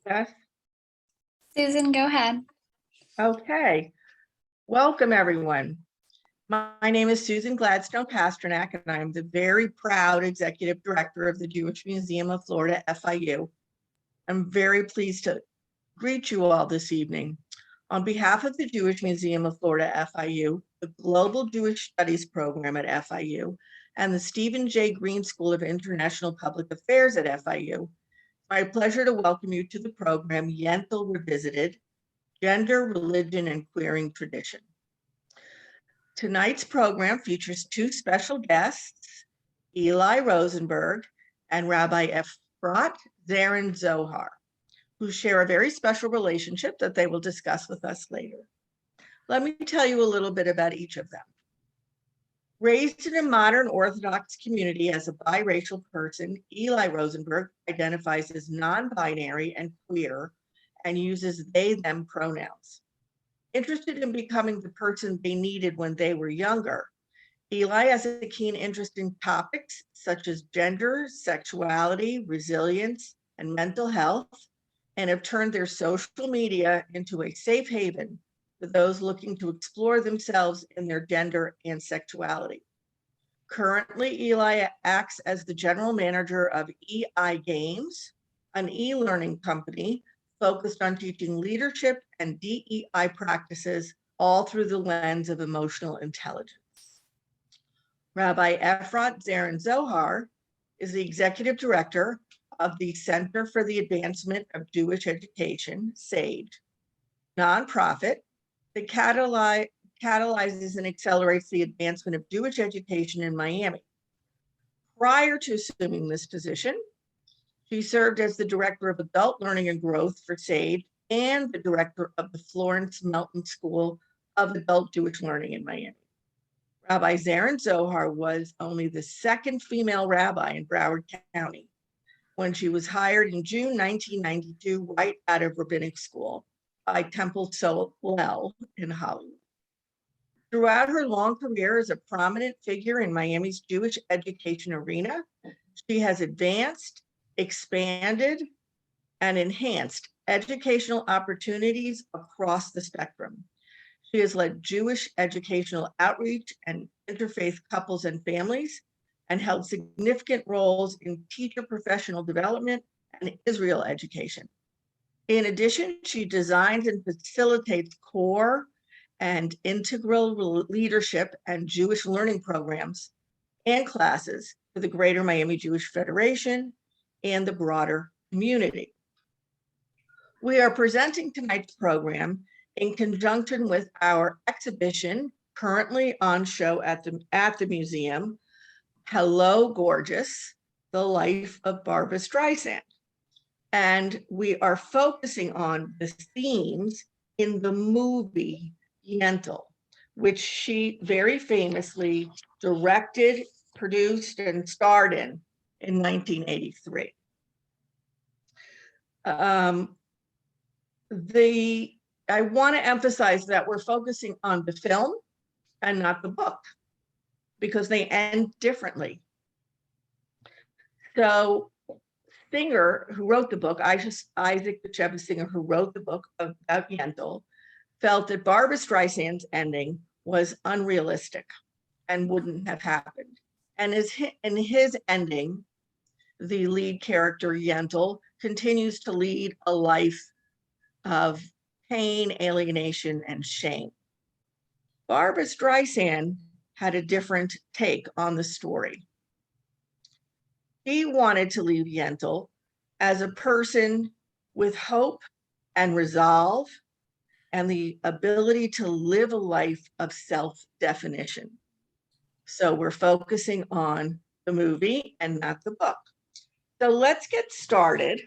Yes. Susan, go ahead. Okay. Welcome, everyone. My name is Susan Gladstone Pasternak, and I am the very proud Executive Director of the Jewish Museum of Florida, FIU. I'm very pleased to greet you all this evening. On behalf of the Jewish Museum of Florida, FIU, the Global Jewish Studies Program at FIU, and the Stephen J. Green School of International Public Affairs at FIU, it's my pleasure to welcome you to the program Yentl Revisited, Gender, Religion, and Queering Tradition. Tonight's program features two special guests, Eli Rosenberg and Rabbi Efrat Zarin Zohar, who share a very special relationship that they will discuss with us later. Let me tell you a little bit about each of them. Raised in a modern Orthodox community as a biracial person, Eli Rosenberg identifies as non-binary and queer and uses they/them pronouns. Interested in becoming the person they needed when they were younger, Eli has a keen interest in topics such as gender, sexuality, resilience, and mental health, and have turned their social media into a safe haven for those looking to explore themselves in their gender and sexuality. Currently, Eli acts as the general manager of EI Games, an e-learning company focused on teaching leadership and DEI practices all through the lens of emotional intelligence. Rabbi Efrat Zarin Zohar is the executive director of the Center for the Advancement of Jewish Education, SAGE, nonprofit that catalyzes and accelerates the advancement of Jewish education in Miami. Prior to assuming this position, she served as the director of adult learning and growth for SAGE and the director of the Florence Melton School of Adult Jewish Learning in Miami. Rabbi Zarin Zohar was only the second female rabbi in Broward County when she was hired in June 1992 right out of rabbinic school by Temple Solel in Hollywood. Throughout her long career as a prominent figure in Miami's Jewish education arena, she has advanced, expanded, and enhanced educational opportunities across the spectrum. She has led Jewish educational outreach and interfaith couples and families, and held significant roles in teacher professional development and Israel education. In addition, she designs and facilitates core and integral leadership and Jewish learning programs and classes for the Greater Miami Jewish Federation and the broader community. We are presenting tonight's program in conjunction with our exhibition currently on show at the museum, Hello Gorgeous, The Life of Barbra Streisand. And we are focusing on the themes in the movie Yentl, which she very famously directed, produced, and starred in 1983. I want to emphasize that we're focusing on the film and not the book, because they end differently. So Singer, who wrote the book, Isaac Bashevis Singer, who wrote the book about Yentl, felt that Barbra Streisand's ending was unrealistic and wouldn't have happened. And in his ending, the lead character, Yentl, continues to lead a life of pain, alienation, and shame. Barbra Streisand had a different take on the story. She wanted to leave Yentl as a person with hope and resolve and the ability to live a life of self-definition. So we're focusing on the movie and not the book. So let's get started.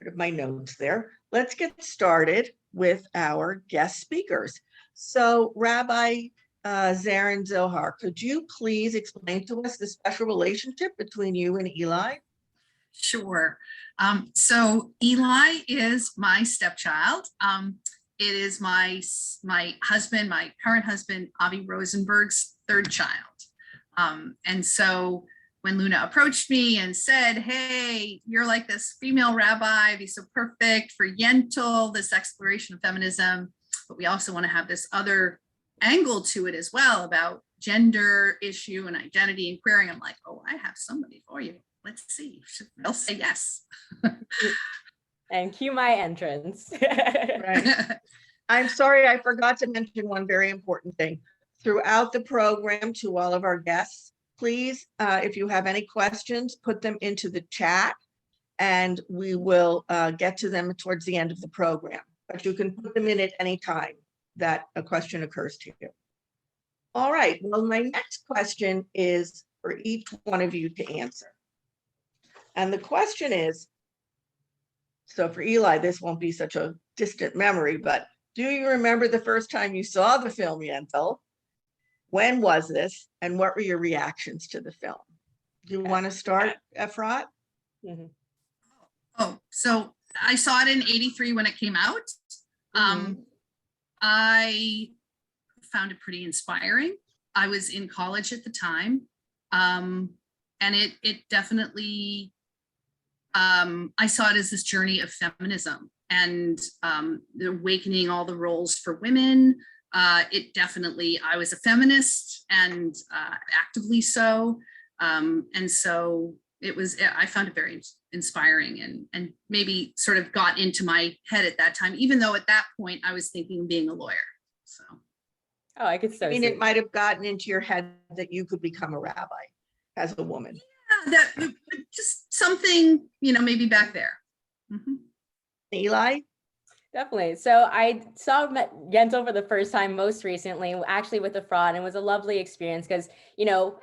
Put my notes there. Let's get started with our guest speakers. So Rabbi Zarin Zohar, could you please explain to us the special relationship between you and Eli? Sure. So Eli is my stepchild. It is my husband, my current husband, Avi Rosenberg's third child. And so when Luna approached me and said, hey, you're like this female rabbi, be so perfect for Yentl, this exploration of feminism, but we also want to have this other angle to it as well about gender issue and identity and queering. I'm like, oh, I have somebody for you. Let's see. They'll say yes. And cue my entrance. Right. I'm sorry, I forgot to mention one very important thing. Throughout the program, to all of our guests, please, if you have any questions, put them into the chat and we will get to them towards the end of the program. But you can put them in at any time that a question occurs to you. All right, well, my next question is for each one of you to answer. And the question is, so for Eli, this won't be such a distant memory, but do you remember the first time you saw the film Yentl? When was this? And what were your reactions to the film? Do you want to start, Efrat? Mhm. Oh, so I saw it in 83 when it came out. Mhm. I found it pretty inspiring. I was in college at the time. And it definitely, I saw it as this journey of feminism and the awakening all the roles for women. It definitely, I was a feminist and actively so. And so I found it very inspiring and maybe sort of got into my head at that time, even though at that point I was thinking of being a lawyer. So. Oh, I could so I mean, see. it might have gotten into your head that you could become a rabbi as a woman. Yeah, that just something, maybe back there. Mhm. Eli? Definitely. So I saw Yentl for the first time most recently, actually with the fraud, and it was a lovely experience because,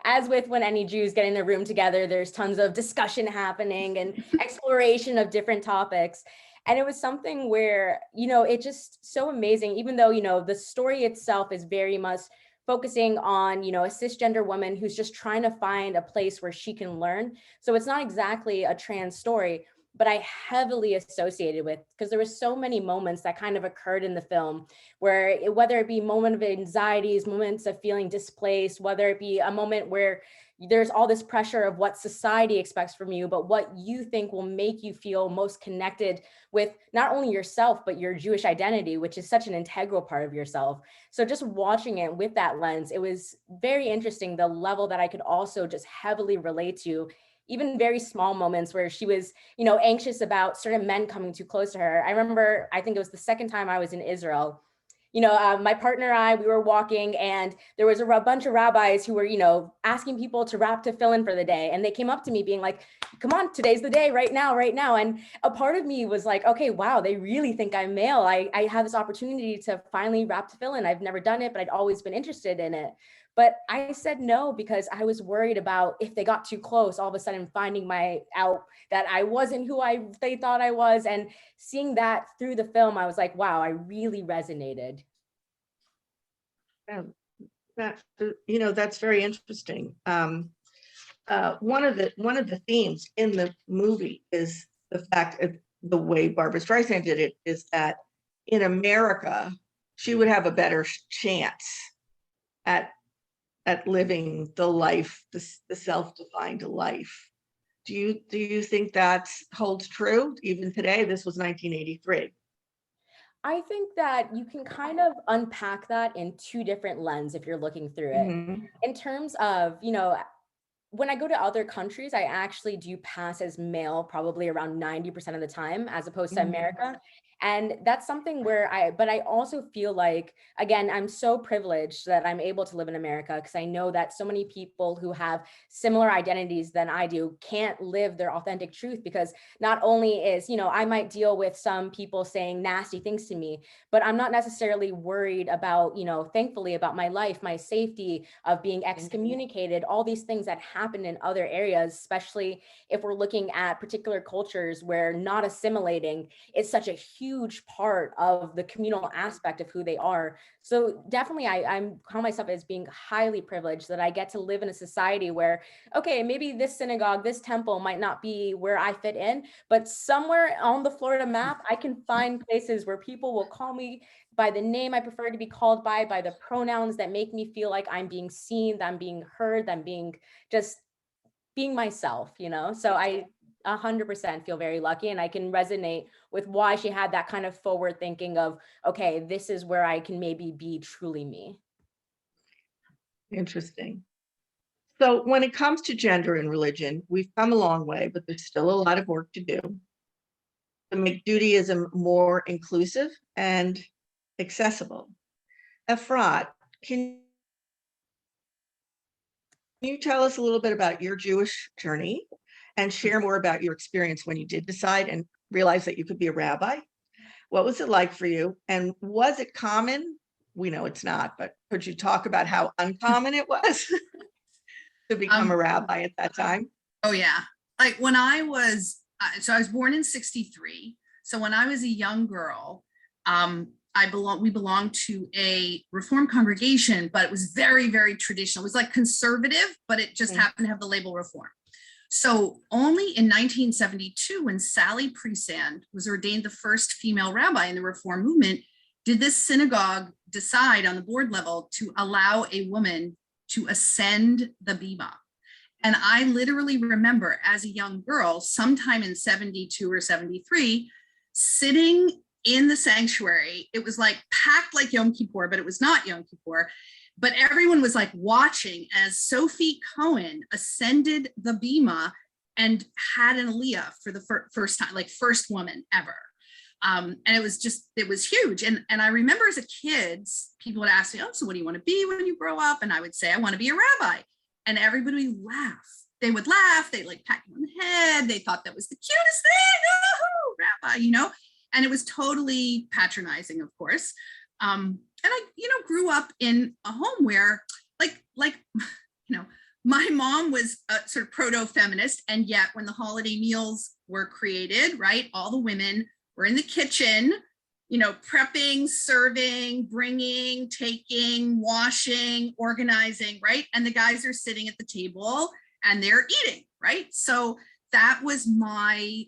as with when any Jews get in a room together, there's tons of discussion happening and exploration of different topics. And it was something where, it's just so amazing, even though, the story itself is very much focusing on, a cisgender woman who's just trying to find a place where she can learn. So it's not exactly a trans story, but I heavily associated with because there were so many moments that kind of occurred in the film where whether it be moment of anxieties, moments of feeling displaced, whether it be a moment where there's all this pressure of what society expects from you, but what you think will make you feel most connected with not only yourself, but your Jewish identity, which is such an integral part of yourself. So just watching it with that lens, it was very interesting, the level that I could also just heavily relate to, even very small moments where she was, anxious about certain men coming too close to her. I remember, I think it was the second time I was in Israel. My partner and I, we were walking and there was a bunch of rabbis who were, asking people to wrap tefillin for the day. And they came up to me being like, come on, today's the day, right now, right now. And a part of me was like, okay, wow, they really think I'm male. I have this opportunity to finally wrap tefillin. I've never done it, but I'd always been interested in it. But I said no because I was worried about if they got too close, all of a sudden finding out that I wasn't who they thought I was. And seeing that through the film, I was like, wow, I really resonated. That's very interesting. One of the themes in the movie is the fact of the way Barbara Streisand did it is that in America, she would have a better chance at living the life, the self-defined life. Do you think that holds true even today? This was 1983. I think that you can kind of unpack that in two different lenses if you're looking through it. Mhm. In terms of, when I go to other countries, I actually do pass as male probably around 90% of the time, as opposed to Mhm. America. And that's something where but I also feel like, again, I'm so privileged that I'm able to live in America because I know that so many people who have similar identities than I do can't live their authentic truth because not only is, I might deal with some people saying nasty things to me, but I'm not necessarily worried about, thankfully about my life, my safety of being excommunicated, all these things that happen in other areas, especially if we're looking at particular cultures where not assimilating is such a huge part of the communal aspect of who they are. So definitely I'm call myself as being highly privileged that I get to live in a society where, okay, maybe this synagogue, this temple might not be where I fit in, but somewhere on the Florida map, I can find places where people will call me by the name I prefer to be called by the pronouns that make me feel like I'm being seen, that I'm being heard, that I'm being just being myself, So I 100% feel very lucky, and I can resonate with why she had that kind of forward thinking of, okay, this is where I can maybe be truly me. Interesting. So when it comes to gender and religion, we've come a long way, but there's still a lot of work to do to make Judaism more inclusive and accessible. Efrat, can you tell us a little bit about your Jewish journey and share more about your experience when you did decide and realize that you could be a rabbi? What was it like for you? And was it common? We know it's not, but could you talk about how uncommon it was to become a rabbi at that time? Oh yeah. Like when I was, so I was born in 63. So when I was a young girl, we belonged to a Reform congregation, but it was very, very traditional. It was like conservative, but it just happened to have the label Reform. So only in 1972, when Sally Presand was ordained the first female rabbi in the Reform movement, did this synagogue decide on the board level to allow a woman to ascend the bima. And I literally remember as a young girl, sometime in 72 or 73, sitting in the sanctuary. It was like packed like Yom Kippur, but it was not Yom Kippur. But everyone was like watching as Sophie Cohen ascended the bima and had an aliyah for the first time, like first woman ever. And it was huge. And I remember as a kid, people would ask me, oh, so what do you want to be when you grow up? And I would say, I want to be a rabbi. And everybody would laugh. They would laugh. They like pat you on the head. They thought that was the cutest thing. Oh, rabbi, And it was totally patronizing, of course. And I, grew up in a home where my mom was a sort of proto-feminist. And yet when the holiday meals were created, right, all the women were in the kitchen, prepping, serving, bringing, taking, washing, organizing, right? And the guys are sitting at the table and they're eating, right? So that was my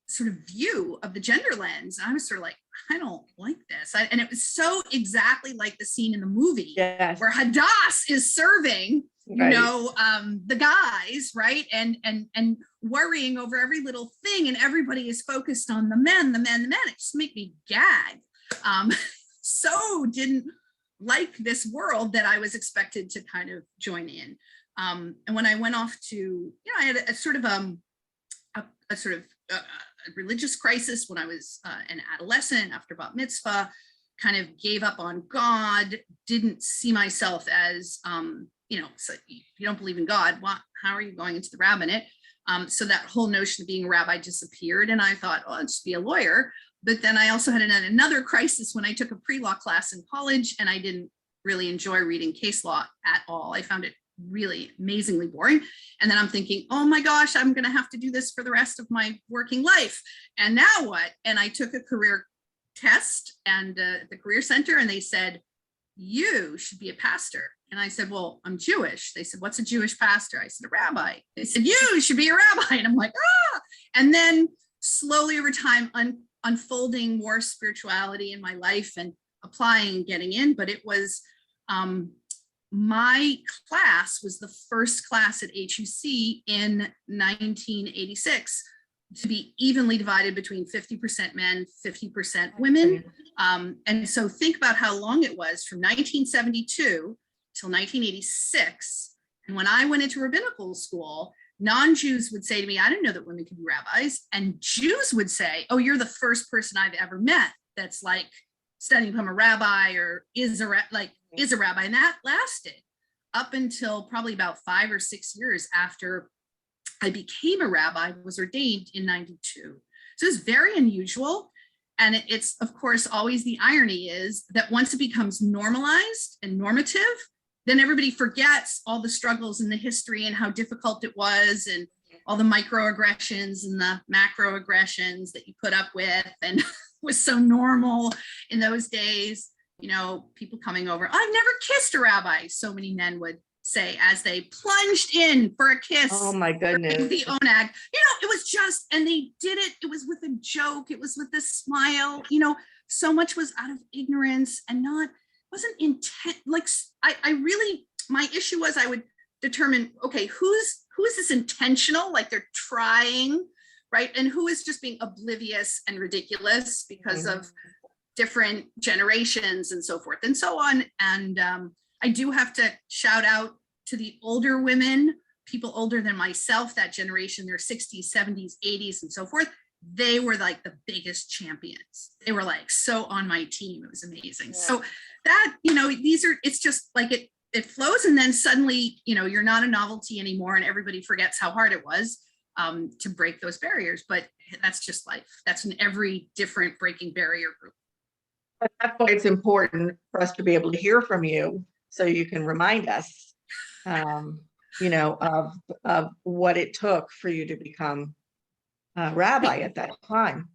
sort of view of the gender lens. I was sort of like, I don't like this. And it was so exactly like the scene in the movie where Hadass is serving, the guys, right? And worrying over every little thing, and everybody is focused on the men. It just made me gag. So didn't like this world that I was expected to kind of join in. And when I went off to, I had a sort of a religious crisis when I was an adolescent after bat mitzvah, kind of gave up on God, didn't see myself as, so if you don't believe in God, how are you going into the rabbinate? So that whole notion of being a rabbi disappeared. And I thought, oh, I'll just be a lawyer. But then I also had another crisis when I took a pre-law class in college, and I didn't really enjoy reading case law at all. I found it really amazingly boring. And then I'm thinking, oh my gosh, I'm going to have to do this for the rest of my working life. And now what? And I took a career test and the career center, and they said, you should be a pastor. And I said, well, I'm Jewish. They said, what's a Jewish pastor? I said, a rabbi. They said, you should be a rabbi. And I'm like, ah. And then slowly over time, unfolding more spirituality in my life and applying and getting in. But it was, my class was the first class at HUC in 1986 to be evenly divided between 50% men, 50% women. And so think about how long it was from 1972 till 1986. And when I went into rabbinical school, non-Jews would say to me, I didn't know that women could be rabbis. And Jews would say, oh, you're the first person I've ever met that's like studying to become a rabbi or is a rabbi. And that lasted up until probably about 5 or 6 years after I became a rabbi, was ordained in 92. So it's very unusual. And it's, of course, always the irony is that once it becomes normalized and normative, then everybody forgets all the struggles in the history and how difficult it was and all the microaggressions and the macroaggressions that you put up with and was so normal in those days. People coming over, I've never kissed a rabbi, so many men would say as they plunged in for a kiss. Oh my goodness. The onag, it was just, and they did it. It was with a joke. It was with a smile, so much was out of ignorance and wasn't intent. Like I really, my issue was I would determine, okay, who is this intentional, like they're trying, right? And who is just being oblivious and ridiculous because of different generations and so forth and so on. And I do have to shout out to the older women, people older than myself, that generation, their 60s, 70s, 80s, and so forth. They were like the biggest champions. They were like so on my team. It was amazing. Yeah. So that, it's just like it flows, and then suddenly, you're not a novelty anymore, and everybody forgets how hard it was to break those barriers. But that's just life. That's in every different breaking barrier group. That's why it's important for us to be able to hear from you, so you can remind us, of what it took for you to become a rabbi at that time.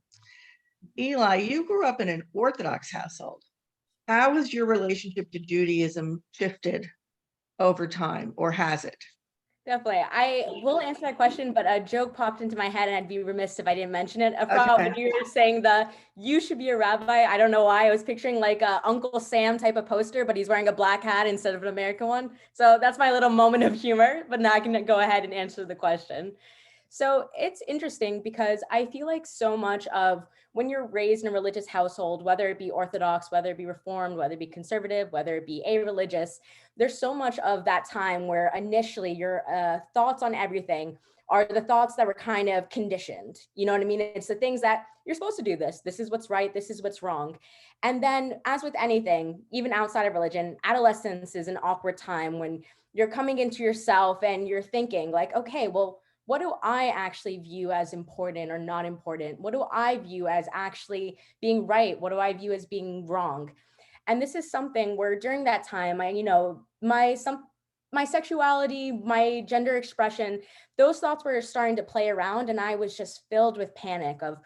Eli, you grew up in an Orthodox household. How has your relationship to Judaism shifted over time, or has it? Definitely. I will answer that question, but a joke popped into my head and I'd be remiss if I didn't mention it. About when you were saying you should be a rabbi. I don't know why. I was picturing like a Uncle Sam type of poster, but he's wearing a black hat instead of an American one. So that's my little moment of humor, but now I can go ahead and answer the question. So it's interesting because I feel like so much of when you're raised in a religious household, whether it be Orthodox, whether it be Reformed, whether it be conservative, whether it be a-religious, there's so much of that time where initially your thoughts on everything are the thoughts that were kind of conditioned. You know what I mean? It's the things that you're supposed to do this. This is what's right. This is what's wrong. And then as with anything, even outside of religion, adolescence is an awkward time when you're coming into yourself and you're thinking like, okay, well, what do I actually view as important or not important? What do I view as actually being right? What do I view as being wrong? And this is something where during that time, my sexuality, my gender expression, those thoughts were starting to play around, and I was just filled with panic of,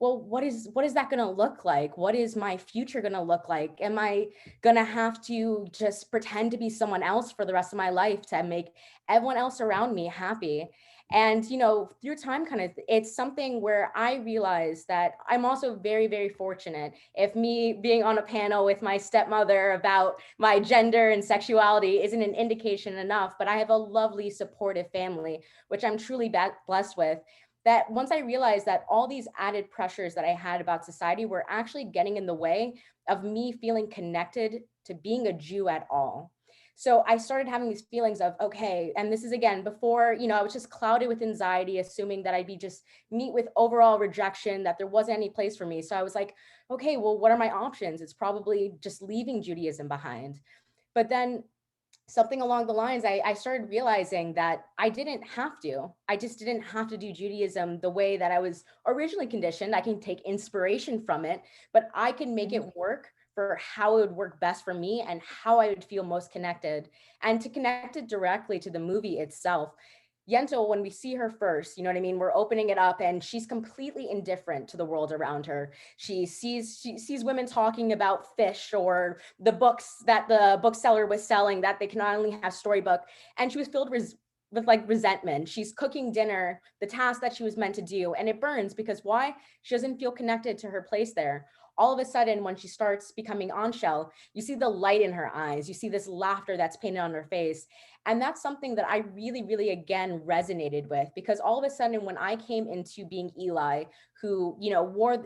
well, what is that going to look like? What is my future going to look like? Am I going to have to just pretend to be someone else for the rest of my life to make everyone else around me happy? And, through time, it's something where I realized that I'm also very, very fortunate. If me being on a panel with my stepmother about my gender and sexuality isn't an indication enough, but I have a lovely, supportive family, which I'm truly blessed with. That once I realized that all these added pressures that I had about society were actually getting in the way of me feeling connected to being a Jew at all. So I started having these feelings of, okay, and this is again, before, I was just clouded with anxiety, assuming that I'd be just meet with overall rejection, that there wasn't any place for me. So I was like, okay, well, what are my options? It's probably just leaving Judaism behind. But then something along the lines, I started realizing that I didn't have to. I just didn't have to do Judaism the way that I was originally conditioned. I can take inspiration from it, but I can make it work for how it would work best for me and how I would feel most connected. And to connect it directly to the movie itself, Yentl, when we see her first, you know what I mean? We're opening it up and she's completely indifferent to the world around her. She sees women talking about fish or the books that the bookseller was selling, that they can only have storybook. And she was filled with like resentment. She's cooking dinner, the task that she was meant to do, and it burns because why? She doesn't feel connected to her place there. All of a sudden, when she starts becoming Anshel, you see the light in her eyes. You see this laughter that's painted on her face. And that's something that I really, really, again, resonated with, because all of a sudden, when I came into being Eli, who,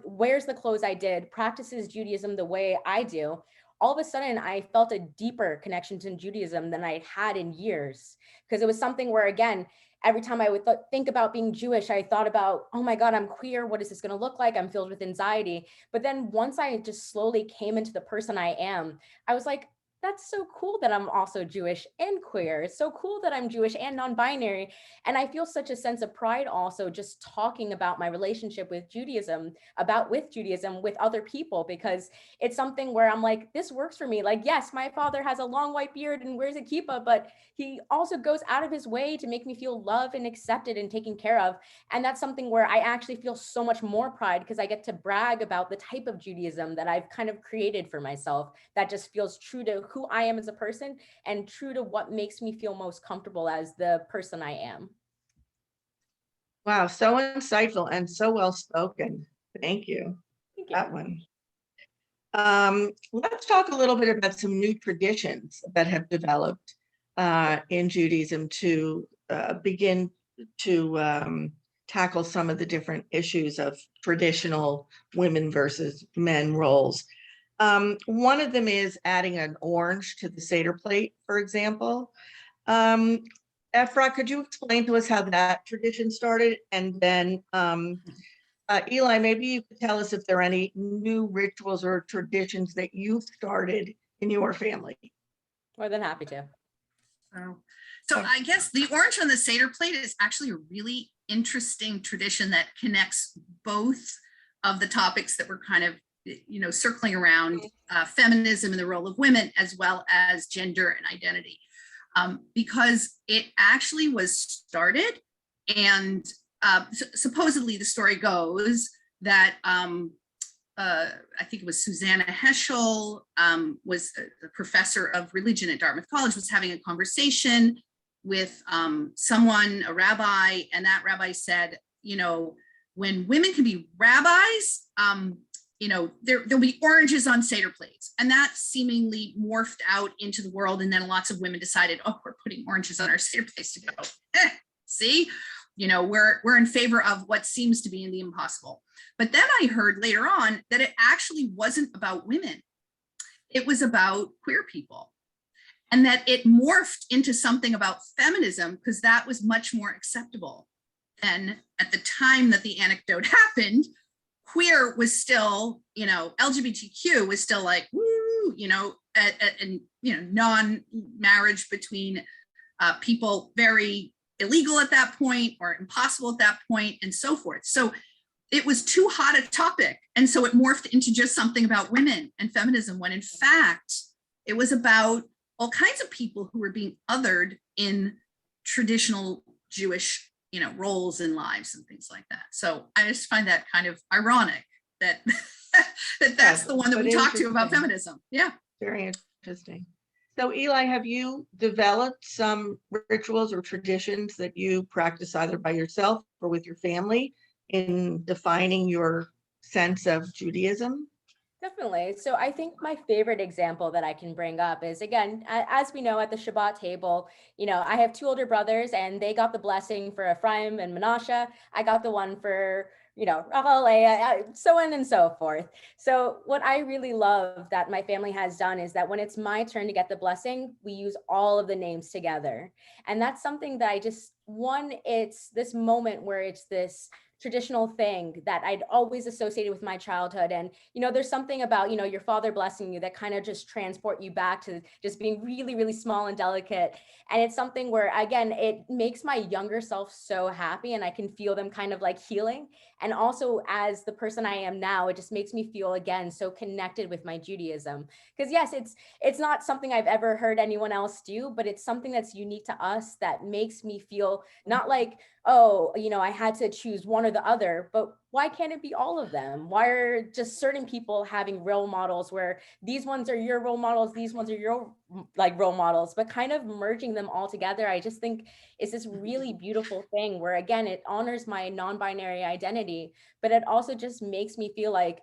wears the clothes I did, practices Judaism the way I do, all of a sudden I felt a deeper connection to Judaism than I had in years, because it was something where, again, every time I would think about being Jewish, I thought about, oh my God, I'm queer. What is this going to look like? I'm filled with anxiety. But then once I just slowly came into the person I am, I was like, that's so cool that I'm also Jewish and queer. It's so cool that I'm Jewish and non-binary. And I feel such a sense of pride also just talking about my relationship with Judaism, with other people, because it's something where I'm like, this works for me. Like, yes, my father has a long white beard and wears a kippah, but he also goes out of his way to make me feel loved and accepted and taken care of. And that's something where I actually feel so much more pride, because I get to brag about the type of Judaism that I've kind of created for myself that just feels true to who I am as a person and true to what makes me feel most comfortable as the person I am. Wow, so insightful and so well spoken. Thank you. Thank you. That one. Let's talk a little bit about some new traditions that have developed in Judaism to begin to tackle some of the different issues of traditional women versus men roles. One of them is adding an orange to the Seder plate, for example. Ephra, could you explain to us how that tradition started? And then Eli, maybe you could tell us if there are any new rituals or traditions that you've started in your family. More than happy to. So I guess the orange on the Seder plate is actually a really interesting tradition that connects both of the topics that we're kind of, circling around feminism and the role of women, as well as gender and identity. Because it actually was started, and supposedly the story goes that I think it was Susanna Heschel, was a professor of religion at Dartmouth College, was having a conversation with someone, a rabbi, and that rabbi said, when women can be rabbis, there'll be oranges on Seder plates. And that seemingly morphed out into the world. And then lots of women decided, oh, we're putting oranges on our Seder plates to go. See, we're in favor of what seems to be in the impossible. But then I heard later on that it actually wasn't about women. It was about queer people. And that it morphed into something about feminism because that was much more acceptable. And at the time that the anecdote happened, queer was still, LGBTQ was still like, woo, and non-marriage between people very illegal at that point or impossible at that point and so forth. So it was too hot a topic. And so it morphed into just something about women and feminism, when in fact, it was about all kinds of people who were being othered in traditional Jewish, roles and lives and things like that. So I just find that kind of ironic that that's the one that we talk to about feminism. Yeah. Very interesting. So Eli, have you developed some rituals or traditions that you practice either by yourself or with your family in defining your sense of Judaism? Definitely. So I think my favorite example that I can bring up is, again, as we know, at the Shabbat table, I have two older brothers and they got the blessing for Ephraim and Menashe. I got the one for, Rachel, Leah, so on and so forth. So what I really love that my family has done is that when it's my turn to get the blessing, we use all of the names together. And that's something that it's this moment where it's this traditional thing that I'd always associated with my childhood. And, there's something about, your father blessing you that kind of just transport you back to just being really, really small and delicate. And it's something where, again, it makes my younger self so happy and I can feel them kind of like healing. And also as the person I am now, it just makes me feel, again, so connected with my Judaism. Because yes, it's not something I've ever heard anyone else do, but it's something that's unique to us that makes me feel not like, oh, I had to choose one or the other, but why can't it be all of them? Why are just certain people having role models where these ones are your role models, these ones are your role models, but kind of merging them all together, I just think is this really beautiful thing where, again, it honors my non-binary identity, but it also just makes me feel like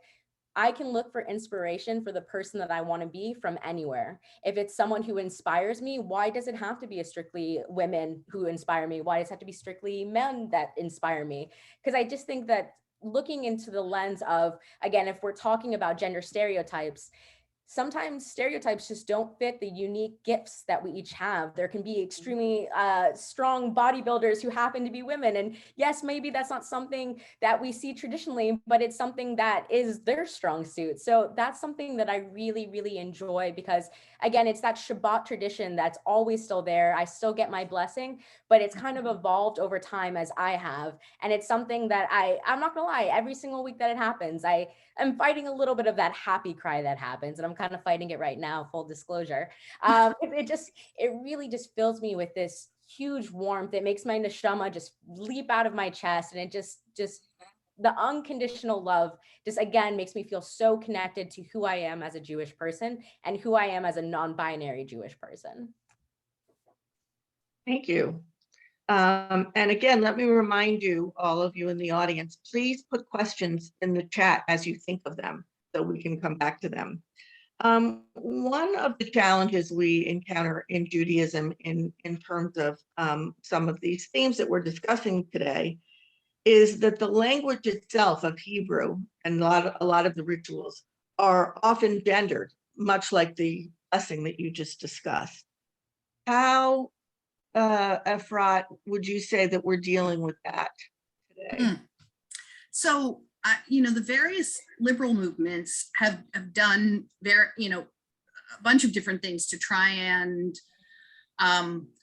I can look for inspiration for the person that I want to be from anywhere. If it's someone who inspires me, why does it have to be strictly women who inspire me? Why does it have to be strictly men that inspire me? Because I just think that looking into the lens of, again, if we're talking about gender stereotypes, sometimes stereotypes just don't fit the unique gifts that we each have. There can be extremely strong bodybuilders who happen to be women. And yes, maybe that's not something that we see traditionally, but it's something that is their strong suit. So that's something that I really, really enjoy because, again, it's that Shabbat tradition that's always still there. I still get my blessing, but it's kind of evolved over time as I have. And it's something that I'm not gonna lie, every single week that it happens, I'm fighting a little bit of that happy cry that happens, and I'm kind of fighting it right now, full disclosure. It really just fills me with this huge warmth. It makes my neshama just leap out of my chest, and it just the unconditional love just, again, makes me feel so connected to who I am as a Jewish person and who I am as a non-binary Jewish person. Thank you. And again, let me remind you, all of you in the audience, please put questions in the chat as you think of them so we can come back to them. One of the challenges we encounter in Judaism in terms of some of these themes that we're discussing today is that the language itself of Hebrew and a lot of the rituals are often gendered, much like the blessing that you just discussed. How, Efrat, would you say that we're dealing with that today? So, the various liberal movements have done a bunch of different things to try and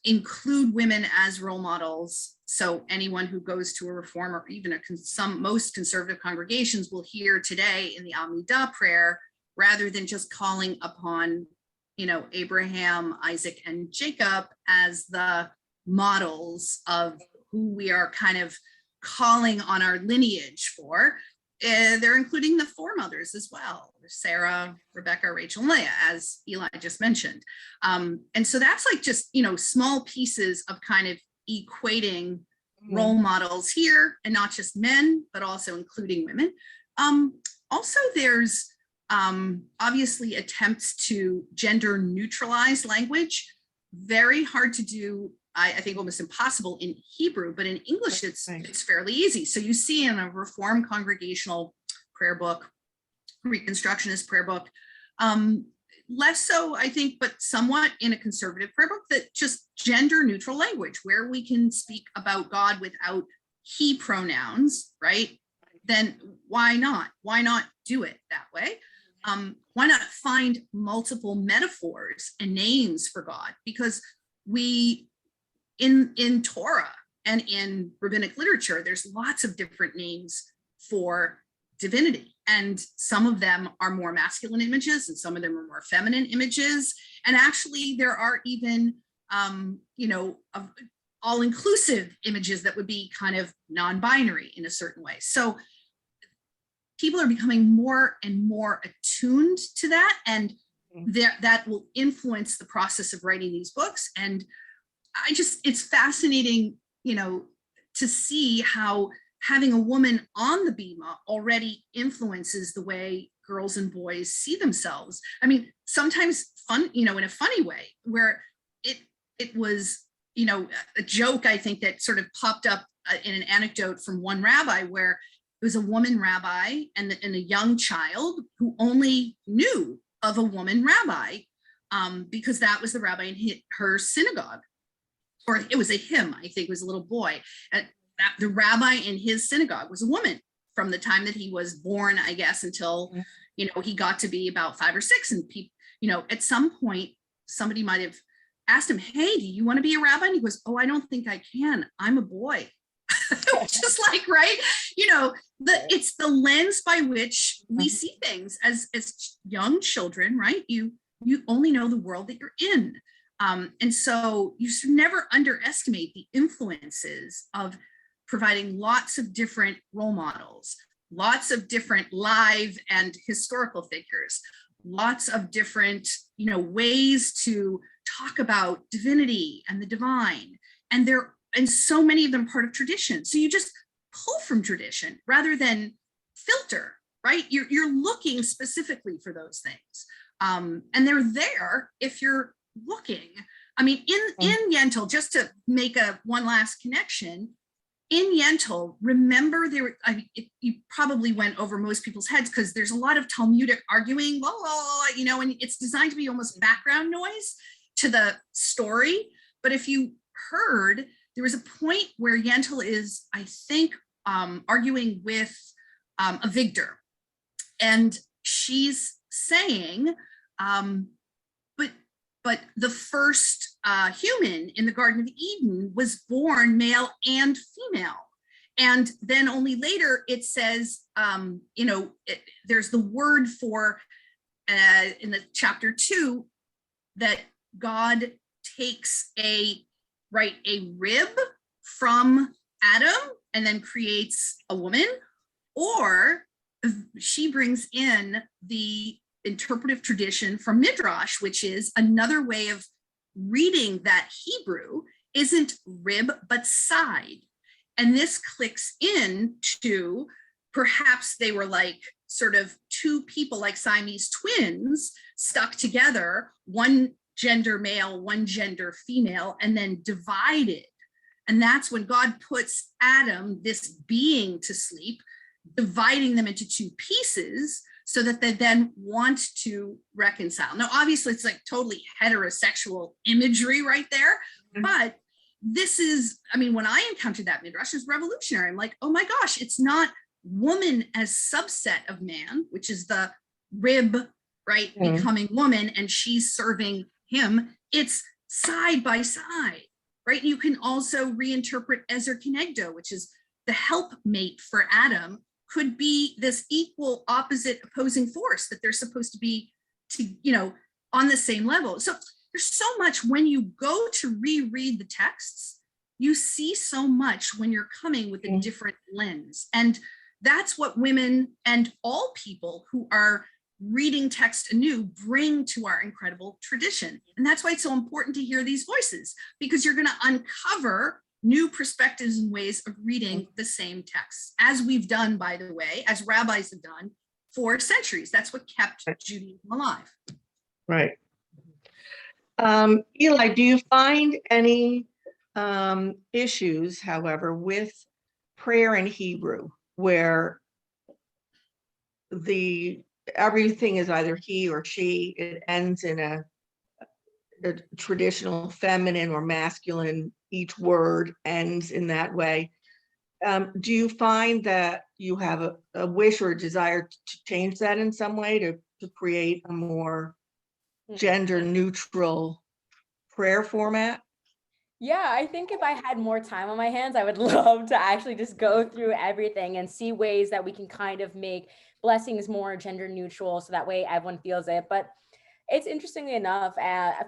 include women as role models. So anyone who goes to a reform or even most conservative congregations will hear today in the Amidah prayer, rather than just calling upon, Abraham, Isaac, and Jacob as the models of who we are kind of calling on our lineage for. They're including the foremothers as well: Sarah, Rebecca, Rachel, and Leah, as Eli just mentioned. And so that's like just, small pieces of kind of equating role models here, and not just men, but also including women. Also, there's obviously attempts to gender neutralize language. Very hard to do, I think almost impossible in Hebrew, but in English, it's fairly easy. So you see in a Reformed congregational prayer book, Reconstructionist prayer book, less so, I think, but somewhat in a conservative prayer book, that just gender neutral language where we can speak about God without he pronouns, right? Then why not? Why not do it that way? Why not find multiple metaphors and names for God? Because we, in Torah and in rabbinic literature, there's lots of different names for divinity, and some of them are more masculine images and some of them are more feminine images. And actually there are even all-inclusive images that would be kind of non-binary in a certain way. So people are becoming more and more attuned to that, and that will influence the process of writing these books. And it's fascinating, to see how having a woman on the bima already influences the way girls and boys see themselves. I mean, sometimes fun, in a funny way, where it was, a joke, I think, that sort of popped up in an anecdote from one rabbi, where it was a woman rabbi and a young child who only knew of a woman rabbi because that was the rabbi in her synagogue. Or it was a him, I think it was a little boy. And the rabbi in his synagogue was a woman from the time that he was born, I guess, until, he got to be about 5 or 6. And people, at some point, somebody might have asked him, "Hey, do you want to be a rabbi?" And he goes, "Oh, I don't think I can. I'm a boy." Just like, right? It's the lens by which we see things as young children, right? You only know the world that you're in. And so you should never underestimate the influences of providing lots of different role models, lots of different live and historical figures, lots of different, ways to talk about divinity and the divine. And so many of them part of tradition. So you just pull from tradition rather than filter, right? You're looking specifically for those things. And they're there if you're looking. I mean, in Yentl, just to make one last connection, in Yentl, remember you probably went over most people's heads because there's a lot of Talmudic arguing, and it's designed to be almost background noise to the story. But if you heard, there was a point where Yentl is, I think, arguing with a victor, and she's saying, but the first human in the Garden of Eden was born male and female. And then only later it says, there's the word for, in the chapter 2, that God takes a rib from Adam and then creates a woman, or she brings in the interpretive tradition from Midrash, which is another way of reading that Hebrew isn't rib, but side. And this clicks in to perhaps they were like, sort of two people like Siamese twins stuck together, one gender male, one gender female, and then divided. And that's when God puts Adam, this being, to sleep, dividing them into two pieces so that they then want to reconcile. Now, obviously, it's like totally heterosexual imagery right there, but this is, I mean, when I encountered that midrash, it's revolutionary. I'm like, oh my gosh, it's not woman as subset of man, which is the rib, right, becoming woman, and she's serving him. It's side by side, right? You can also reinterpret Ezer Kenegdo, which is the helpmate for Adam, could be this equal, opposite, opposing force that they're supposed to be, on the same level. So there's so much when you go to reread the texts, you see so much when you're coming with a different lens. And that's what women and all people who are reading text anew bring to our incredible tradition. And that's why it's so important to hear these voices, because you're going to uncover new perspectives and ways of reading the same text, as we've done, by the way, as rabbis have done for centuries. That's what kept Judaism alive. Right. Eli, do you find any issues, however, with prayer in Hebrew, where everything is either he or she, it ends in a traditional feminine or masculine, each word ends in that way? Do you find that you have a wish or a desire to change that in some way to create a more gender neutral prayer format? Yeah, I think if I had more time on my hands, I would love to actually just go through everything and see ways that we can kind of make blessings more gender neutral, so that way everyone feels it. But it's interestingly enough,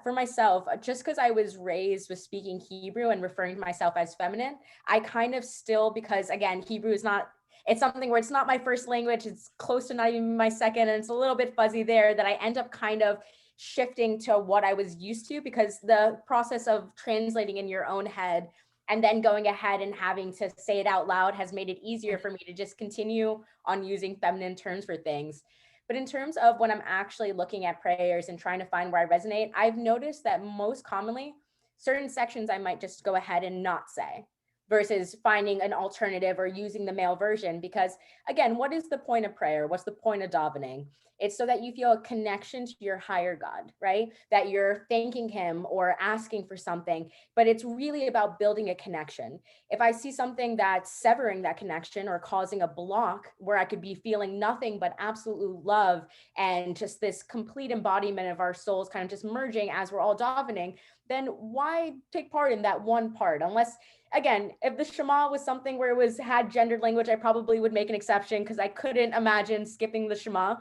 for myself, just because I was raised with speaking Hebrew and referring to myself as feminine, I kind of still, because again, Hebrew is not, it's something where it's not my first language, it's close to not even my second, and it's a little bit fuzzy there, that I end up kind of shifting to what I was used to, because the process of translating in your own head and then going ahead and having to say it out loud has made it easier for me to just continue on using feminine terms for things. But in terms of when I'm actually looking at prayers and trying to find where I resonate, I've noticed that most commonly, certain sections I might just go ahead and not say, versus finding an alternative or using the male version. Because again, what is the point of prayer? What's the point of davening? It's so that you feel a connection to your higher God, right? That you're thanking him or asking for something, but it's really about building a connection. If I see something that's severing that connection or causing a block where I could be feeling nothing but absolute love and just this complete embodiment of our souls kind of just merging as we're all davening, then why take part in that one part? Unless, again, if the Shema was something where it had gendered language, I probably would make an exception, because I couldn't imagine skipping the Shema.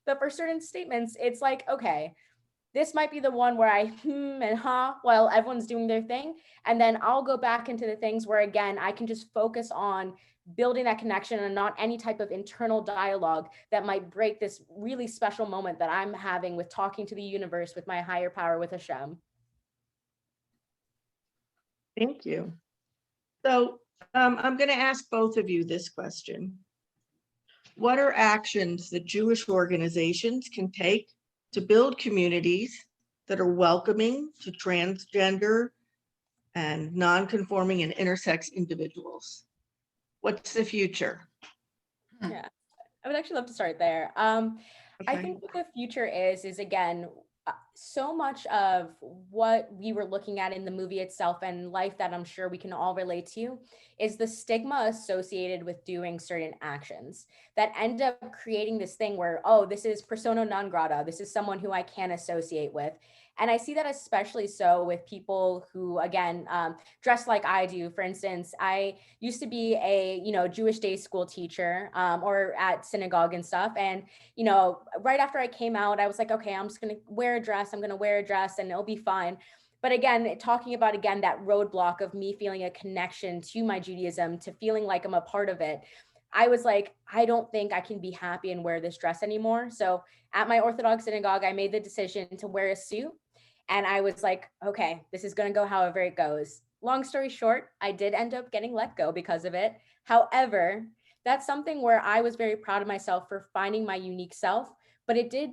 But for certain statements, it's like, okay, this might be the one where I and ha while everyone's doing their thing. And then I'll go back into the things where, again, I can just focus on building that connection and not any type of internal dialogue that might break this really special moment that I'm having with talking to the universe, with my higher power, with Hashem. Thank you. So I'm going to ask both of you this question. What are actions that Jewish organizations can take to build communities that are welcoming to transgender and non-conforming and intersex individuals? What's the future? Yeah, I would actually love to start there. I think what the future is again, so much of what we were looking at in the movie itself and life that I'm sure we can all relate to is the stigma associated with doing certain actions that end up creating this thing where, oh, this is persona non grata. This is someone who I can't associate with. And I see that especially so with people who, again, dress like I do. For instance, I used to be a, Jewish day school teacher or at synagogue and stuff. And, right after I came out, I was like, okay, I'm just going to wear a dress. I'm going to wear a dress and it'll be fine. But again, talking about, again, that roadblock of me feeling a connection to my Judaism, to feeling like I'm a part of it. I was like, I don't think I can be happy and wear this dress anymore. So at my Orthodox synagogue, I made the decision to wear a suit. And I was like, okay, this is going to go however it goes. Long story short, I did end up getting let go because of it. However, that's something where I was very proud of myself for finding my unique self, but it did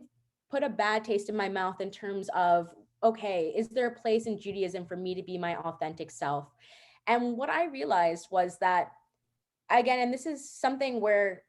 put a bad taste in my mouth in terms of, okay, is there a place in Judaism for me to be my authentic self? And what I realized was that, again, and this is something where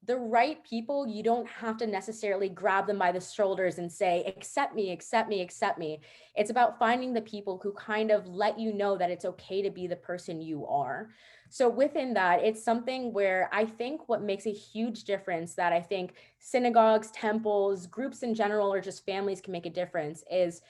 the right people, you don't have to necessarily grab them by the shoulders and say, accept me, accept me, accept me. It's about finding the people who kind of let you know that it's okay to be the person you are. So within that, it's something where I think what makes a huge difference, that I think synagogues, temples, groups in general, or just families can make a difference, is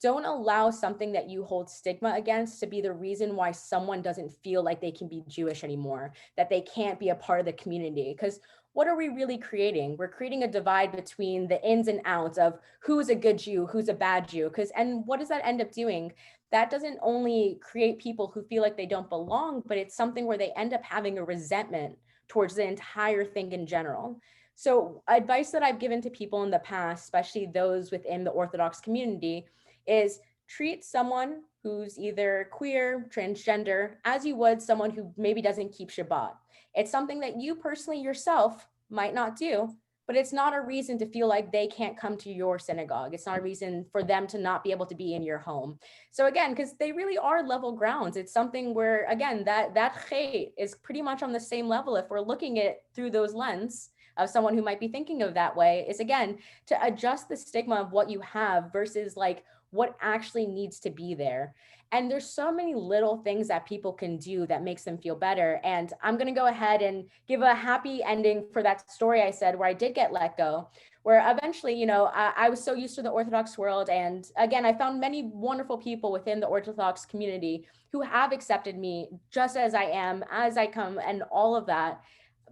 don't allow something that you hold stigma against to be the reason why someone doesn't feel like they can be Jewish anymore, that they can't be a part of the community. Because what are we really creating? We're creating a divide between the ins and outs of who's a good Jew, who's a bad Jew. And what does that end up doing? That doesn't only create people who feel like they don't belong, but it's something where they end up having a resentment towards the entire thing in general. So advice that I've given to people in the past, especially those within the Orthodox community, is treat someone who's either queer, transgender, as you would someone who maybe doesn't keep Shabbat. It's something that you personally yourself might not do, but it's not a reason to feel like they can't come to your synagogue. It's not a reason for them to not be able to be in your home. So again, because they really are level grounds, it's something where, again, that hate is pretty much on the same level if we're looking at it through those lens of someone who might be thinking of that way, is again, to adjust the stigma of what you have versus like what actually needs to be there. And there's so many little things that people can do that makes them feel better. And I'm going to go ahead and give a happy ending for that story I said where I did get let go, where eventually, I was so used to the Orthodox world. And again, I found many wonderful people within the Orthodox community who have accepted me just as I am, as I come, and all of that.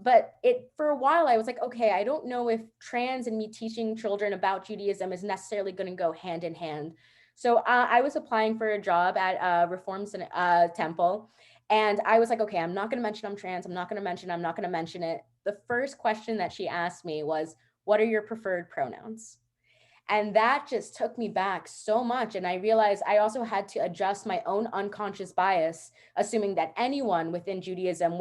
But for a while, I was like, okay, I don't know if trans and me teaching children about Judaism is necessarily going to go hand in hand. So I was applying for a job at a Reform temple. And I was like, okay, I'm not going to mention I'm trans. I'm not going to mention it. The first question that she asked me was, what are your preferred pronouns? And that just took me back so much. And I realized I also had to adjust my own unconscious bias, assuming that anyone within Judaism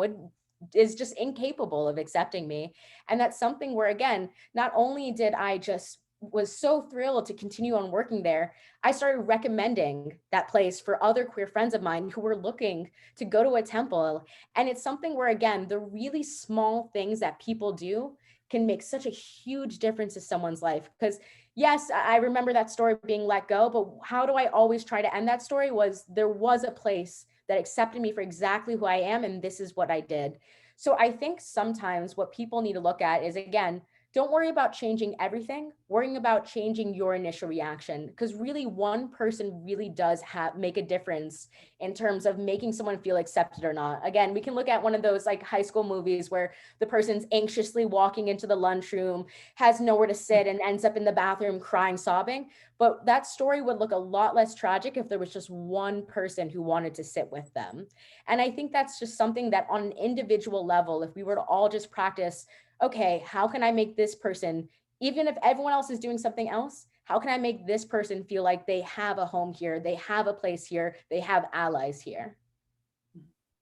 is just incapable of accepting me. And that's something where, again, not only did I just was so thrilled to continue on working there, I started recommending that place for other queer friends of mine who were looking to go to a temple. And it's something where, again, the really small things that people do can make such a huge difference to someone's life. Because yes, I remember that story being let go, but how do I always try to end that story was there was a place that accepted me for exactly who I am, and this is what I did. So I think sometimes what people need to look at is, again, don't worry about changing everything, worrying about changing your initial reaction, because really one person really does make a difference in terms of making someone feel accepted or not. Again, we can look at one of those like high school movies where the person's anxiously walking into the lunchroom, has nowhere to sit, and ends up in the bathroom crying, sobbing. But that story would look a lot less tragic if there was just one person who wanted to sit with them. And I think that's just something that on an individual level, if we were to all just practice, okay, how can I make this person, even if everyone else is doing something else, how can I make this person feel like they have a home here, they have a place here, they have allies here?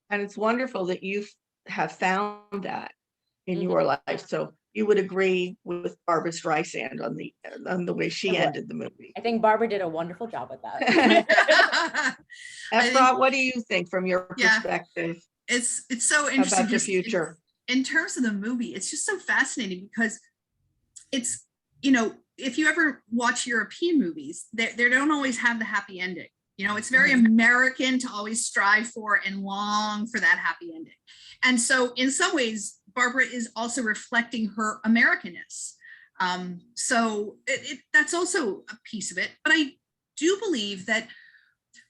And it's wonderful that you have found that in your life. So you would agree with Barbara Streisand on the way she ended the movie. I think Barbara did a wonderful job with that. Efrat, what do you think from your perspective? It's so interesting about the future. In terms of the movie. It's just so fascinating because it's, if you ever watch European movies, they don't always have the happy ending. It's very American to always strive for and long for that happy ending. And so in some ways, Barbara is also reflecting her Americanness. So that's also a piece of it. But I do believe that,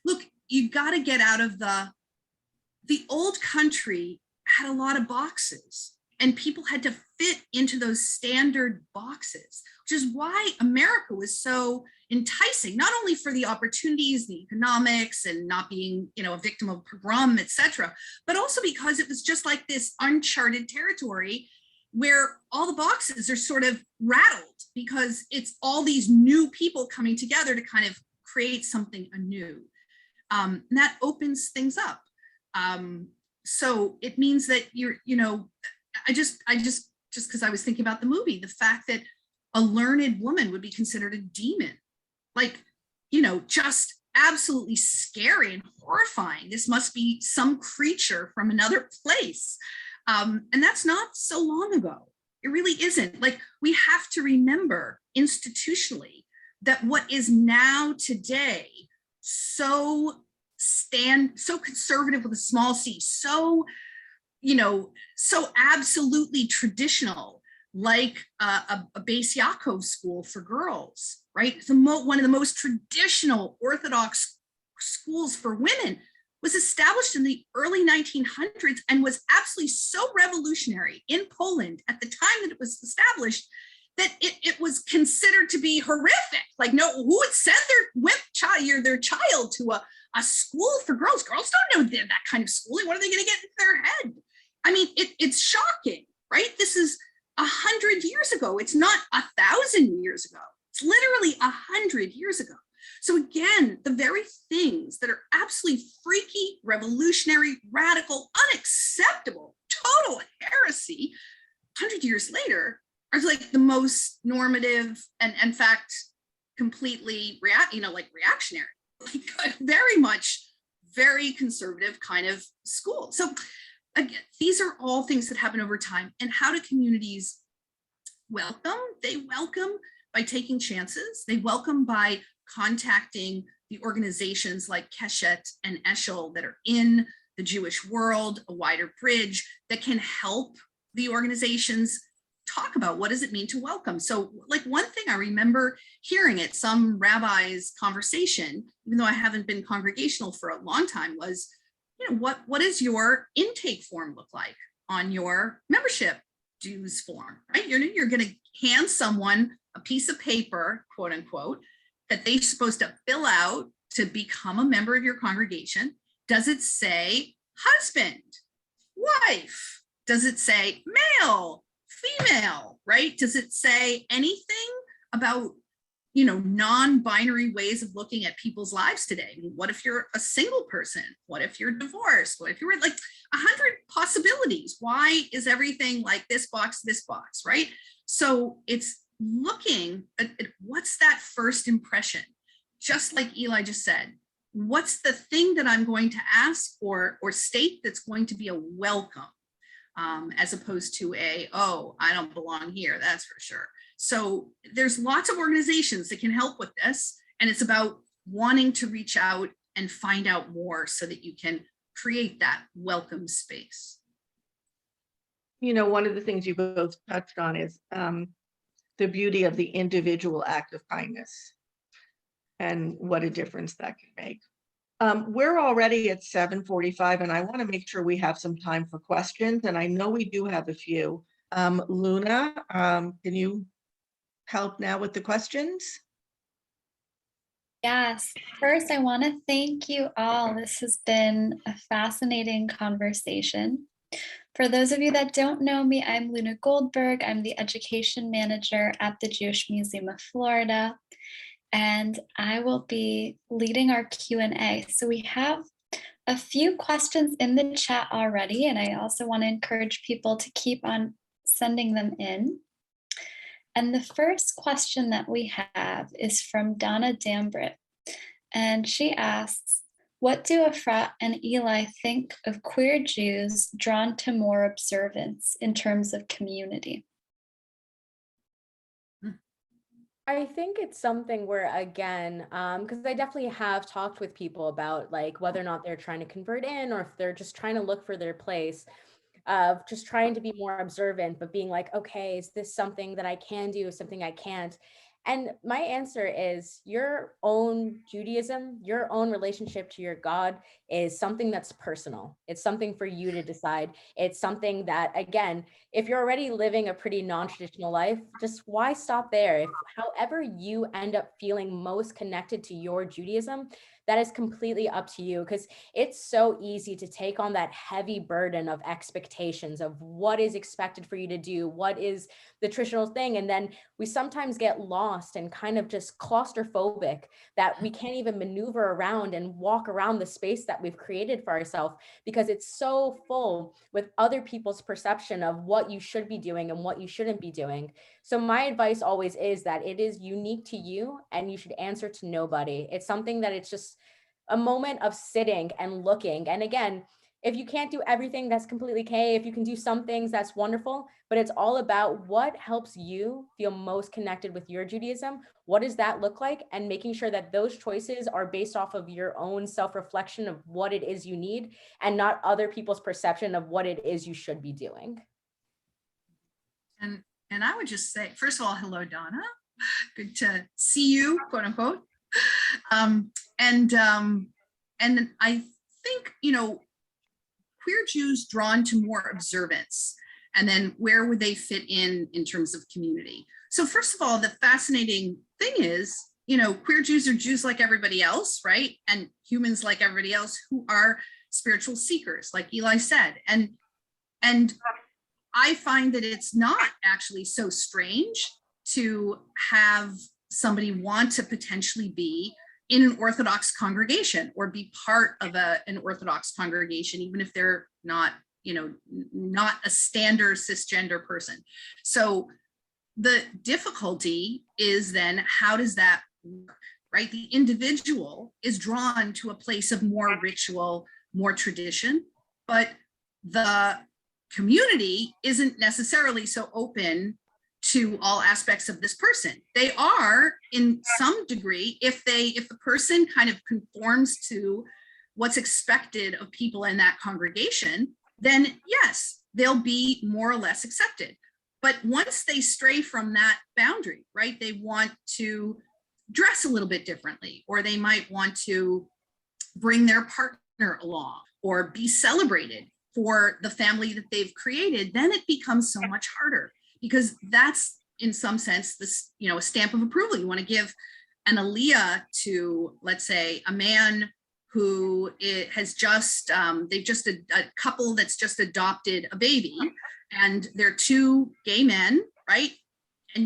look, you got to get out of the old country had a lot of boxes, and people had to fit into those standard boxes, which is why America was so enticing, not only for the opportunities, the economics, and not being, a victim of pogrom, etc., but also because it was just like this uncharted territory where all the boxes are sort of rattled because it's all these new people coming together to kind of create something anew. And that opens things up. So it means that just because I was thinking about the movie, the fact that a learned woman would be considered a demon, like, just absolutely scary and horrifying. This must be some creature from another place. And that's not so long ago. It really isn't. Like, we have to remember institutionally that what is now today so conservative with a small c, so absolutely traditional, like a Beis Yaakov school for girls, right? One of the most traditional Orthodox schools for women was established in the early 1900s and was absolutely so revolutionary in Poland at the time that it was established that it was considered to be horrific. Like, no, who would send their child to a school for girls? Girls don't know that kind of schooling. What are they going to get into their head? I mean, it's shocking, right? This is 100 years ago. It's not 1,000 years ago. It's literally 100 years ago. So again, the very things that are absolutely freaky, revolutionary, radical, unacceptable, total heresy, 100 years later, are like the most normative and, in fact, completely reactionary, like very much very conservative kind of school. So again, these are all things that happen over time. And how do communities welcome? They welcome by taking chances. They welcome by contacting the organizations like Keshet and Eshel that are in the Jewish world, a wider bridge that can help the organizations talk about what does it mean to welcome. So like one thing I remember hearing at some rabbi's conversation, even though I haven't been congregational for a long time, was, what does your intake form look like on your membership dues form, right? You're going to hand someone a piece of paper, quote unquote, that they're supposed to fill out to become a member of your congregation. Does it say husband, wife? Does it say male, female, right? Does it say anything about, non-binary ways of looking at people's lives today? I mean, what if you're a single person? What if you're divorced? What if you're like 100 possibilities? Why is everything like this box, right? So it's looking at what's that first impression, just like Eli just said. What's the thing that I'm going to ask or state that's going to be a welcome, as opposed to I don't belong here, that's for sure. So there's lots of organizations that can help with this, and it's about wanting to reach out and find out more so that you can create that welcome space. One of the things you both touched on is the beauty of the individual act of kindness and what a difference that can make. We're already at 7:45 and I want to make sure we have some time for questions, and I know we do have a few. Luna, can you help now with the questions? Yes. First, I want to thank you all. This has been a fascinating conversation. For those of you that don't know me, I'm Luna Goldberg. I'm the education manager at the Jewish Museum of Florida, and I will be leading our Q&A. So we have a few questions in the chat already, and I also want to encourage people to keep on sending them in. And the first question that we have is from Donna Dambrit, and she asks, what do Efrat and Eli think of queer Jews drawn to more observance in terms of community? I think it's something where, again, because I definitely have talked with people about like whether or not they're trying to convert in or if they're just trying to look for their place, of just trying to be more observant, but being like, okay, is this something that I can do, something I can't? And my answer is your own Judaism, your own relationship to your God is something that's personal. It's something for you to decide. It's something that, again, if you're already living a pretty non-traditional life, just why stop there? If however you end up feeling most connected to your Judaism, that is completely up to you, because it's so easy to take on that heavy burden of expectations of what is expected for you to do, what is the traditional thing. And then we sometimes get lost and kind of just claustrophobic that we can't even maneuver around and walk around the space that we've created for ourselves, because it's so full with other people's perception of what you should be doing and what you shouldn't be doing. So my advice always is that it is unique to you and you should answer to nobody. It's something that it's just a moment of sitting and looking. And again, if you can't do everything, that's completely okay. If you can do some things, that's wonderful. But it's all about what helps you feel most connected with your Judaism. What does that look like? And making sure that those choices are based off of your own self-reflection of what it is you need and not other people's perception of what it is you should be doing. And I would just say, first of all, hello, Donna. Good to see you, quote unquote. And I think, queer Jews drawn to more observance, and then where would they fit in terms of community? So first of all, the fascinating thing is, queer Jews are Jews like everybody else, right? And humans like everybody else who are spiritual seekers, like Eli said. And I find that it's not actually so strange to have somebody want to potentially be in an Orthodox congregation or be part of an Orthodox congregation, even if they're not, not a standard cisgender person. So the difficulty is then, how does that work, right? The individual is drawn to a place of more ritual, more tradition, but the community isn't necessarily so open to all aspects of this person. They are in some degree, if the person kind of conforms to what's expected of people in that congregation, then yes, they'll be more or less accepted. But once they stray from that boundary, right, they want to dress a little bit differently, or they might want to bring their partner along or be celebrated for the family that they've created, then it becomes so much harder, because that's in some sense this, a stamp of approval. You want to give an aliyah to, let's say, a man who has just, a couple that's just adopted a baby, and they're two gay men, right? And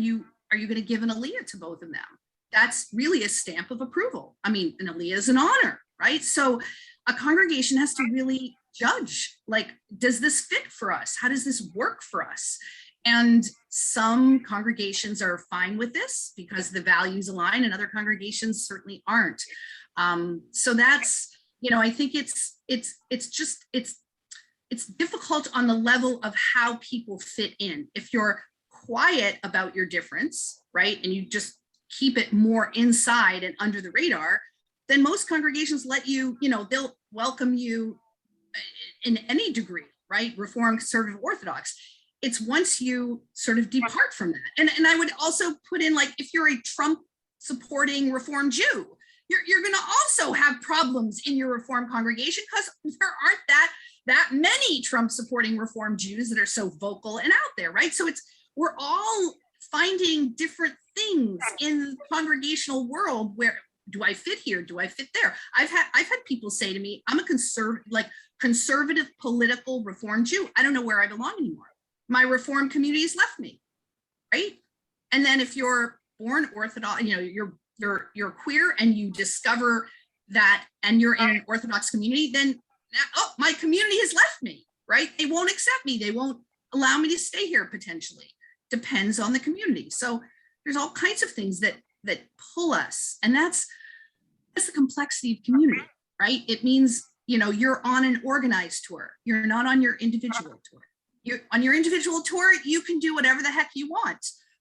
are you going to give an aliyah to both of them? That's really a stamp of approval. I mean, an aliyah is an honor, right? So a congregation has to really judge, like, does this fit for us? How does this work for us? And some congregations are fine with this because the values align, and other congregations certainly aren't. So that's, I think it's difficult on the level of how people fit in. If you're quiet about your difference, right, and you just keep it more inside and under the radar, then most congregations let you, they'll welcome you in any degree, right? Reformed, conservative, Orthodox. It's once you sort of depart from that. And I would also put in, like, if you're a Trump supporting Reformed Jew, you're going to also have problems in your Reformed congregation, because there aren't that many Trump supporting Reformed Jews that are so vocal and out there, right? So we're all finding different things in the congregational world. Where do I fit here? Do I fit there? I've had people say to me, I'm a conservative political Reformed Jew. I don't know where I belong anymore. My Reformed community has left me, right? And then if you're born Orthodox, you're queer and you discover that, and you're in an Orthodox community, then, oh, my community has left me, right? They won't accept me. They won't allow me to stay here potentially. Depends on the community. So there's all kinds of things that pull us, and that's the complexity of community, right? It means, you're on an organized tour. You're not on your individual tour. You're on your individual tour, you can do whatever the heck you want.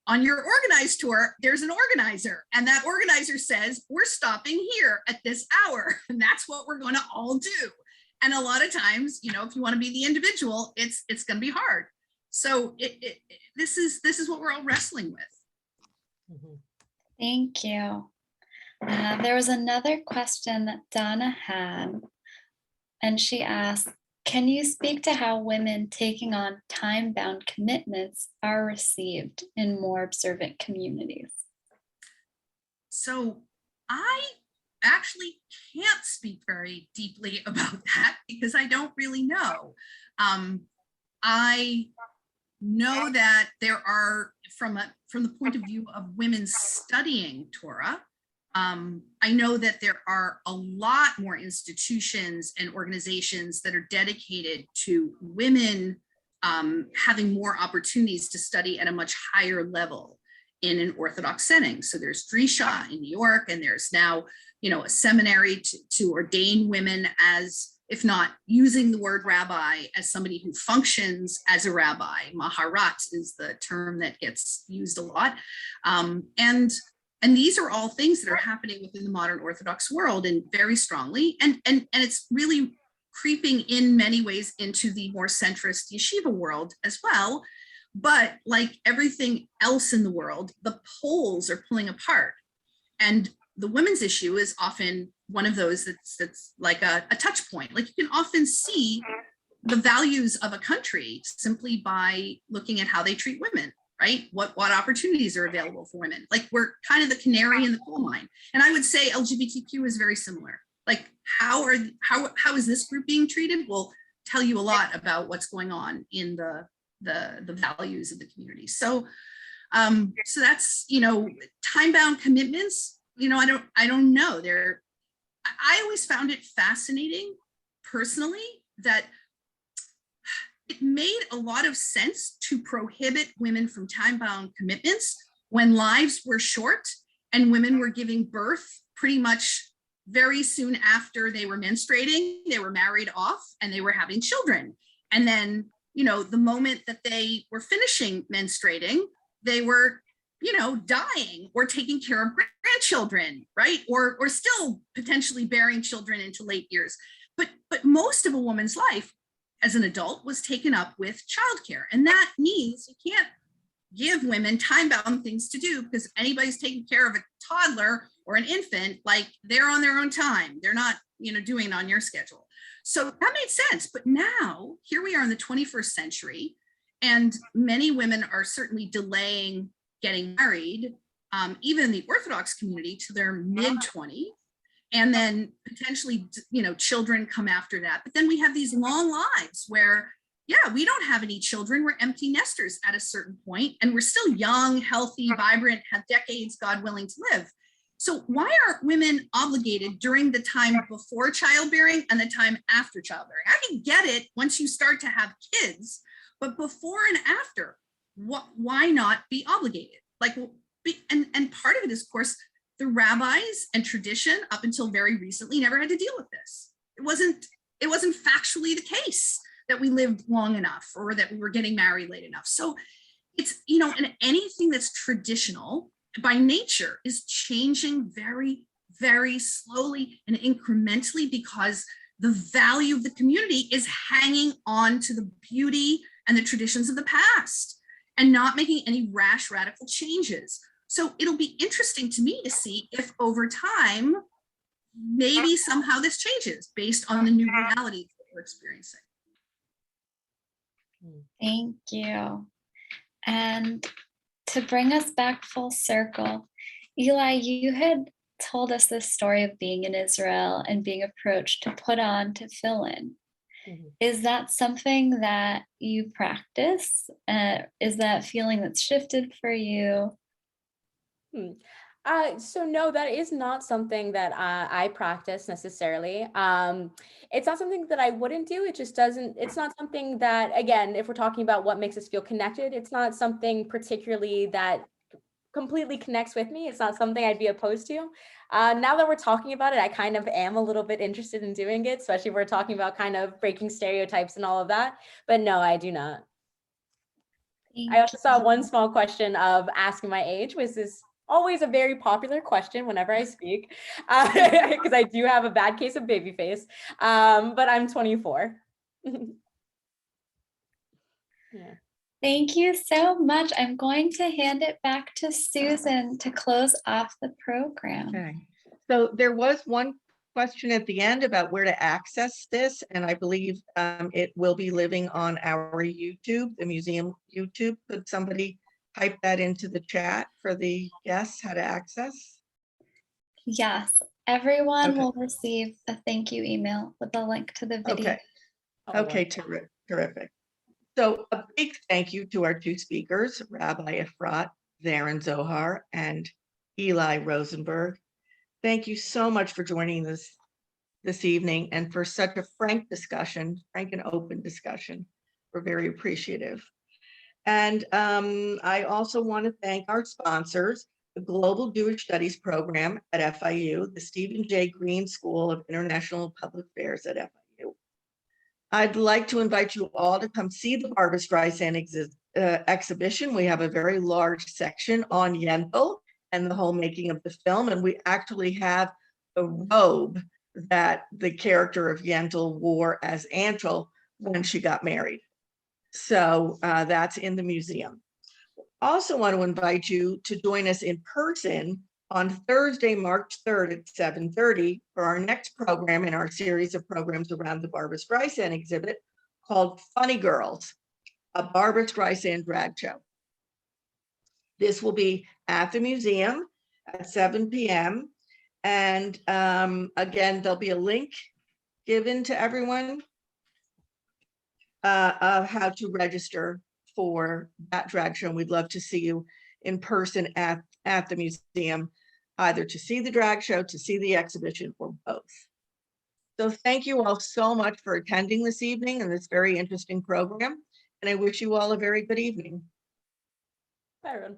On your organized tour, there's an organizer, and that organizer says, we're stopping here at this hour, and that's what we're going to all do. And a lot of times, if you want to be the individual, it's going to be hard. So this is what we're all wrestling with. Mm-hmm. Thank you. There was another question that Donna had, and she asked, can you speak to how women taking on time-bound commitments are received in more observant communities? So I actually can't speak very deeply about that because I don't really know. I know that there are, from the point of view of women studying Torah, I know that there are a lot more institutions and organizations that are dedicated to women having more opportunities to study at a much higher level in an Orthodox setting. So there's Drisha in New York, and there's now, a seminary to ordain women as, if not using the word rabbi, as somebody who functions as a rabbi. Maharat is the term that gets used a lot. And these are all things that are happening within the modern Orthodox world, and very strongly. And it's really creeping in many ways into the more centrist yeshiva world as well. But like everything else in the world, the poles are pulling apart. And the women's issue is often one of those that's like a touch point. Like, you can often see the values of a country simply by looking at how they treat women, right? What opportunities are available for women. Like, we're kind of the canary in the coal mine. And I would say LGBTQ is very similar. Like, how is this group being treated? Will tell you a lot about what's going on in the values of the community. So so that's, time-bound commitments, I don't know. I always found it fascinating personally that it made a lot of sense to prohibit women from time-bound commitments when lives were short and women were giving birth pretty much very soon after they were menstruating. They were married off and they were having children. And then, the moment that they were finishing menstruating, they were, dying or taking care of grandchildren, right? Or still potentially bearing children into late years. But most of a woman's life as an adult was taken up with childcare. And that means you can't give women time-bound things to do, because anybody's taking care of a toddler or an infant, like, they're on their own time. They're not, doing it on your schedule. So that made sense. But now here we are in the 21st century, and many women are certainly delaying getting married, even in the Orthodox community, to their mid-20s. And then potentially, children come after that. But then we have these long lives where, we don't have any children. We're empty nesters at a certain point, and we're still young, healthy, vibrant, have decades, God willing, to live. So why aren't women obligated during the time before childbearing and the time after childbearing? I can get it once you start to have kids, but before and after, why not be obligated? Like, and part of it is, of course, the rabbis and tradition up until very recently never had to deal with this. It wasn't factually the case that we lived long enough or that we were getting married late enough. So it's, and anything that's traditional by nature is changing very, very slowly and incrementally, because the value of the community is hanging on to the beauty and the traditions of the past and not making any rash, radical changes. So it'll be interesting to me to see if over time, maybe somehow this changes based on the new realities that we're experiencing. Thank you. And to bring us back full circle, Eli, you had told us this story of being in Israel and being approached to put on to fill in. Mm-hmm. Is that something that you practice? Is that feeling that's shifted for you? So no, that is not something that I practice necessarily. It's not something that I wouldn't do. It's not something that, again, if we're talking about what makes us feel connected, it's not something particularly that completely connects with me. It's not something I'd be opposed to. Now that we're talking about it, I kind of am a little bit interested in doing it, especially if we're talking about kind of breaking stereotypes and all of that. But no, I do not. I also saw one small question of asking my age, which is always a very popular question whenever I speak, because I do have a bad case of baby face, but I'm 24. Yeah. Thank you so much. I'm going to hand it back to Susan to close off the program. Okay. So there was one question at the end about where to access this, and I believe it will be living on our YouTube, the museum YouTube. Could somebody type that into the chat for the guests, how to access? Yes, Everyone Okay. will receive a thank you email with a link to the video. Okay. Oh, Okay, terrific. So a big thank you to our two speakers, Rabbi Efrat, Zarin Zohar, and Eli Rosenberg. Thank you so much for joining us this evening and for such a frank discussion, frank and open discussion. We're very appreciative. And I also want to thank our sponsors, the Global Jewish Studies Program at FIU, the Stephen J. Green School of International Public Affairs at FIU. I'd like to invite you all to come see the Barbra Streisand exhibition. We have a very large section on Yentl and the whole making of the film, and we actually have the robe that the character of Yentl wore as Yentl when she got married. So that's in the museum. Also want to invite you to join us in person on Thursday, March 3rd at 7:30 for our next program in our series of programs around the Barbra Streisand exhibit called Funny Girls, a Barbra Streisand drag show. This will be at the museum at 7 p.m. And again, there'll be a link given to everyone of how to register for that drag show. We'd love to see you in person at the museum, either to see the drag show, to see the exhibition, or both. So thank you all so much for attending this evening and this very interesting program. And I wish you all a very good evening. Bye, everyone.